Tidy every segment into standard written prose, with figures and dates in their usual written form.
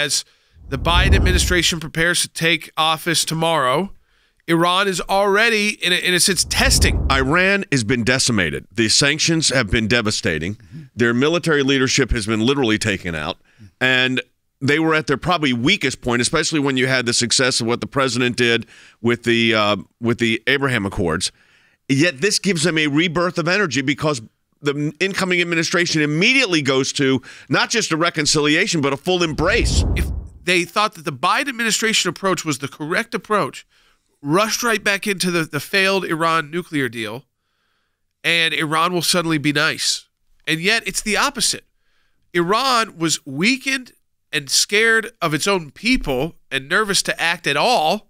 as the Biden administration prepares to take office tomorrow, Iran is already, in a sense, testing. Iran has been decimated. The sanctions have been devastating. Their military leadership has been literally taken out. And they were at their probably weakest point, especially when you had the success of what the president did with the Abraham Accords. Yet this gives them a rebirth of energy because the incoming administration immediately goes to not just a reconciliation, but a full embrace. If they thought that the Biden administration approach was the correct approach, rushed right back into the failed Iran nuclear deal, and Iran will suddenly be nice. And yet it's the opposite. Iran was weakened and scared of its own people and nervous to act at all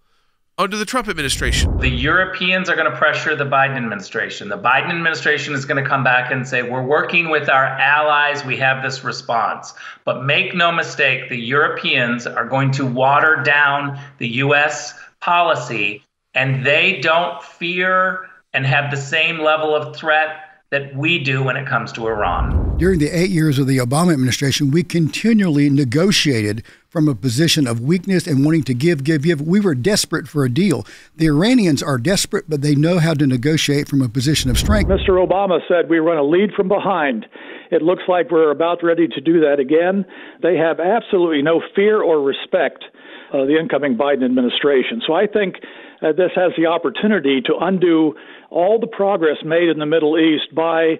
under the Trump administration. The Europeans are going to pressure the Biden administration. The Biden administration is going to come back and say, we're working with our allies. We have this response. But make no mistake, the Europeans are going to water down the U.S. policy, and they don't fear and have the same level of threat that we do when it comes to Iran. During the 8 years of the Obama administration, we continually negotiated from a position of weakness and wanting to give. We were desperate for a deal. The Iranians are desperate, but they know how to negotiate from a position of strength. Mr. Obama said we were going to lead from behind. It looks like we're about ready to do that again. They have absolutely no fear or respect of the incoming Biden administration. So I think this has the opportunity to undo all the progress made in the Middle East by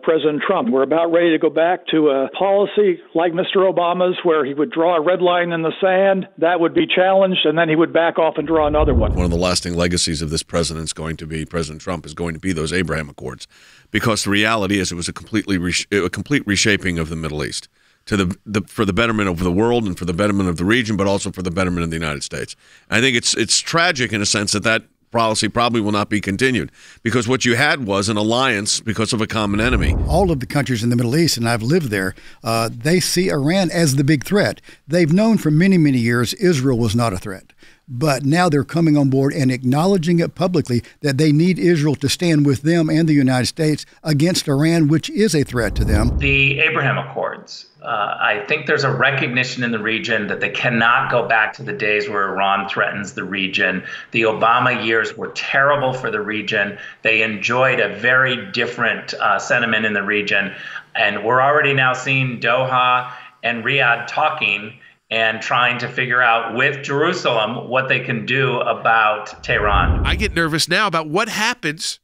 President Trump. We're about ready to go back to a policy like Mr. Obama's, where he would draw a red line in the sand, that would be challenged, and then he would back off and draw another one. One of the lasting legacies of this President Trump is going to be those Abraham Accords, because the reality is it was a complete reshaping of the Middle East for the betterment of the world and for the betterment of the region, but also for the betterment of the United States. And I think it's tragic in a sense that policy probably will not be continued, because what you had was an alliance because of a common enemy. All of the countries in the Middle East, and I've lived there, they see Iran as the big threat. They've known for many, many years Israel was not a threat. But now they're coming on board and acknowledging it publicly that they need Israel to stand with them and the United States against Iran, which is a threat to them. The Abraham Accords, I think there's a recognition in the region that they cannot go back to the days where Iran threatens the region. The Obama years were terrible for the region. They enjoyed a very different sentiment in the region. And we're already now seeing Doha and Riyadh talking and trying to figure out with Jerusalem what they can do about Tehran. I get nervous now about what happens,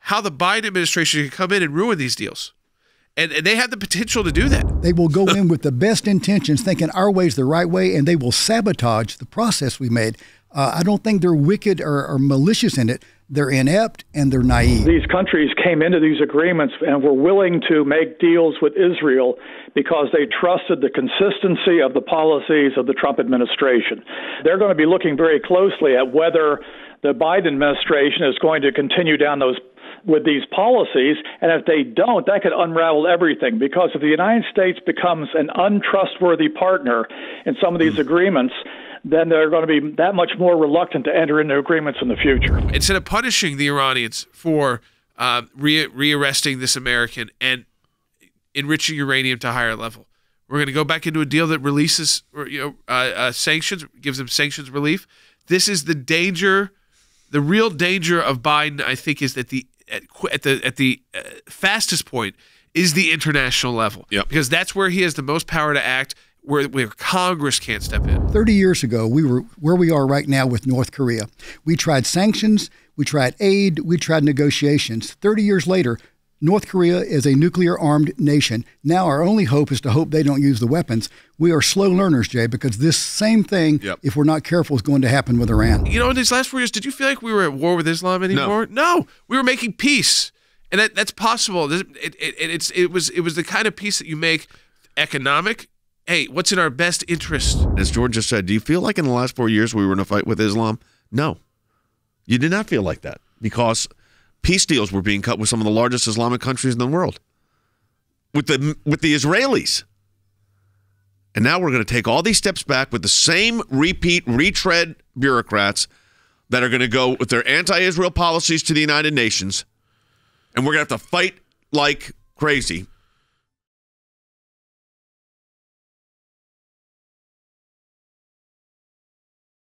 how the Biden administration can come in and ruin these deals. And they have the potential to do that. They will go in with the best intentions, thinking our way is the right way, and they will sabotage the process we made. I don't think they're wicked or malicious in it. They're inept and they're naive. These countries came into these agreements and were willing to make deals with Israel because they trusted the consistency of the policies of the Trump administration. They're going to be looking very closely at whether the Biden administration is going to continue down with these policies, and if they don't, that could unravel everything, because if the United States becomes an untrustworthy partner in some of these agreements, then they're going to be that much more reluctant to enter into agreements in the future. Instead of punishing the Iranians for rearresting this American and enriching uranium to a higher level, we're going to go back into a deal that releases sanctions, gives them sanctions relief. This is the danger. The real danger of Biden, I think, is that at the fastest point is the international level. Yep. Because that's where he has the most power to act, where Congress can't step in. 30 years ago, we were where we are right now with North Korea. We tried sanctions, we tried aid, we tried negotiations. 30 years later, North Korea is a nuclear-armed nation. Now our only hope is to hope they don't use the weapons. We are slow learners, Jay, because this same thing, if we're not careful, is going to happen with Iran. You know, in these last 4 years, did you feel like we were at war with Islam anymore? No, we were making peace, and that's possible. It was the kind of peace that you make economic. Hey, what's in our best interest? As George just said, do you feel like in the last 4 years we were in a fight with Islam? No, you did not feel like that, because peace deals were being cut with some of the largest Islamic countries in the world, with the Israelis. And now we're going to take all these steps back with the same retread bureaucrats that are going to go with their anti-Israel policies to the United Nations, and we're going to have to fight like crazy